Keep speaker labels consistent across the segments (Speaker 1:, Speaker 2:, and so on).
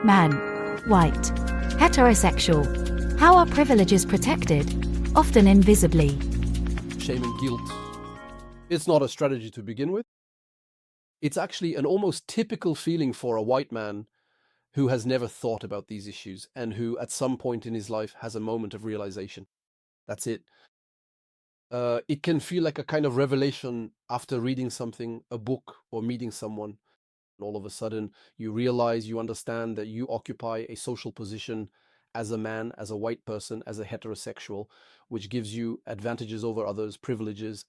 Speaker 1: man, white, heterosexual. How are privileges protected? Often invisibly.
Speaker 2: Shame and guilt. It's not a strategy to begin with. It's actually an almost typical feeling for a white man who has never thought about these issues and who at some point in his life has a moment of realization. That's it. It can feel like a kind of revelation after reading something, a book, or meeting someone. And all of a sudden, you realize, you understand that you occupy a social position as a man, as a white person, as a heterosexual, which gives you advantages over others, privileges.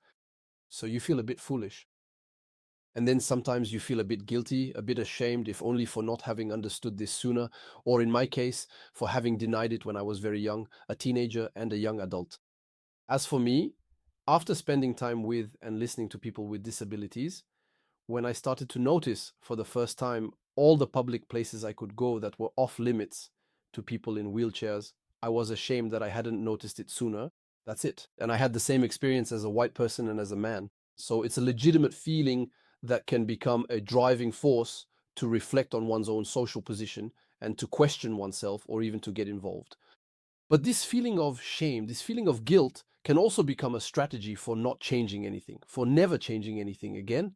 Speaker 2: So you feel a bit foolish. And then sometimes you feel a bit guilty, a bit ashamed, if only for not having understood this sooner, or in my case, for having denied it when I was very young, a teenager and a young adult. As for me, after spending time with and listening to people with disabilities, when I started to notice for the first time all the public places I could go that were off limits to people in wheelchairs, I was ashamed that I hadn't noticed it sooner. That's it. And I had the same experience as a white person and as a man. So it's a legitimate feeling that can become a driving force to reflect on one's own social position and to question oneself or even to get involved. But this feeling of shame, this feeling of guilt can also become a strategy for not changing anything, for never changing anything again.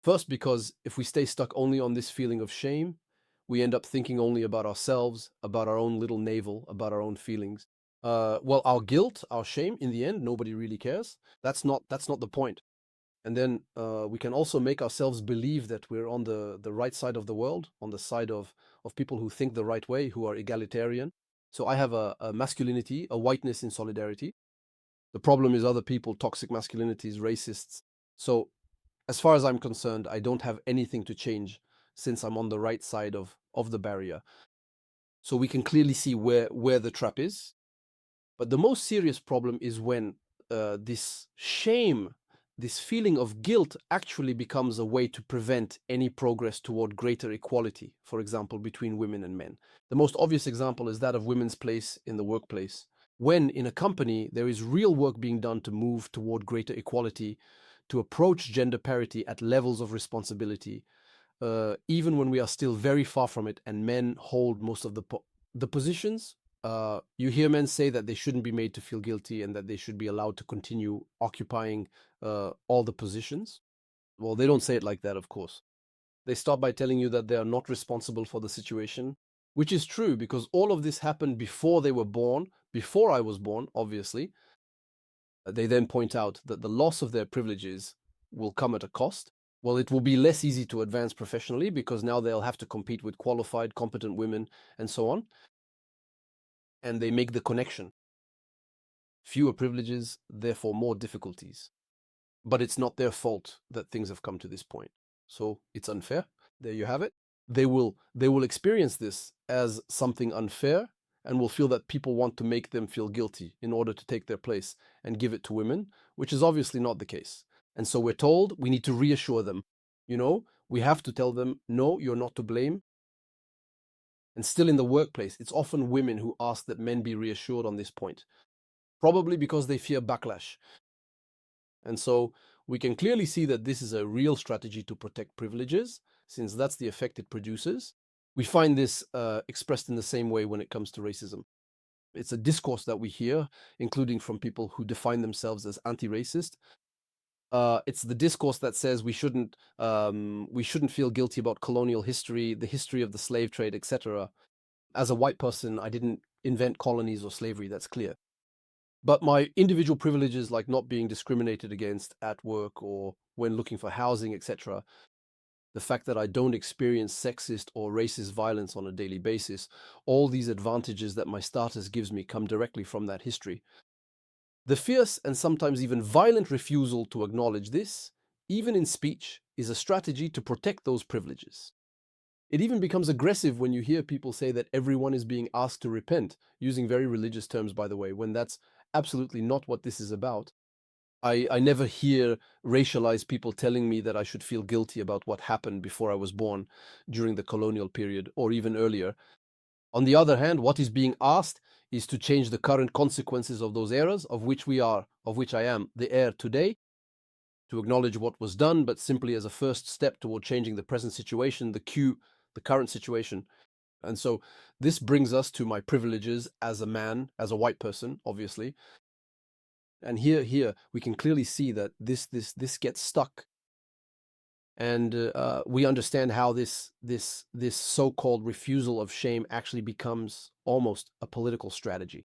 Speaker 2: First, because if we stay stuck only on this feeling of shame, we end up thinking only about ourselves, about our own little navel, about our own feelings. Well, our guilt, our shame, in the end, nobody really cares. That's not the point. And then we can also make ourselves believe that we're on the right side of the world, on the side of people who think the right way, who are egalitarian. So I have a masculinity, a whiteness in solidarity. The problem is other people, toxic masculinities, racists. So as far as I'm concerned, I don't have anything to change since I'm on the right side of the barrier. So we can clearly see where the trap is. But the most serious problem is when this shame, this feeling of guilt actually becomes a way to prevent any progress toward greater equality, for example, between women and men. The most obvious example is that of women's place in the workplace. When in a company there is real work being done to move toward greater equality, to approach gender parity at levels of responsibility, even when we are still very far from it and men hold most of the positions, you hear men say that they shouldn't be made to feel guilty and that they should be allowed to continue occupying all the positions. Well, they don't say it like that, of course. They start by telling you that they are not responsible for the situation, which is true because all of this happened before they were born, before I was born, obviously. They then point out that the loss of their privileges will come at a cost. Well, it will be less easy to advance professionally because now they'll have to compete with qualified, competent women and so on. And they make the connection. Fewer privileges, therefore more difficulties. But it's not their fault that things have come to this point. So it's unfair. There you have it. They will experience this as something unfair and will feel that people want to make them feel guilty in order to take their place and give it to women, which is obviously not the case. And so we're told we need to reassure them. We have to tell them, no, you're not to blame. And still in the workplace, it's often women who ask that men be reassured on this point, probably because they fear backlash. And so we can clearly see that this is a real strategy to protect privileges, since that's the effect it produces. We find this expressed in the same way when it comes to racism. It's a discourse that we hear, including from people who define themselves as anti-racist. It's the discourse that says we shouldn't feel guilty about colonial history, the history of the slave trade, etc. As a white person, I didn't invent colonies or slavery, that's clear. But my individual privileges, like not being discriminated against at work or when looking for housing, etc., the fact that I don't experience sexist or racist violence on a daily basis, all these advantages that my status gives me come directly from that history. The fierce and sometimes even violent refusal to acknowledge this, even in speech, is a strategy to protect those privileges. It even becomes aggressive when you hear people say that everyone is being asked to repent, using very religious terms, by the way, when that's absolutely not what this is about. I never hear racialized people telling me that I should feel guilty about what happened before I was born during the colonial period or even earlier. On the other hand, what is being asked is to change the current consequences of those errors, of which I am the heir today, to acknowledge what was done, but simply as a first step toward changing the present situation, the current situation. And so this brings us to my privileges as a man, as a white person, obviously. And here we can clearly see that this gets stuck, and we understand how this so-called refusal of shame actually becomes almost a political strategy.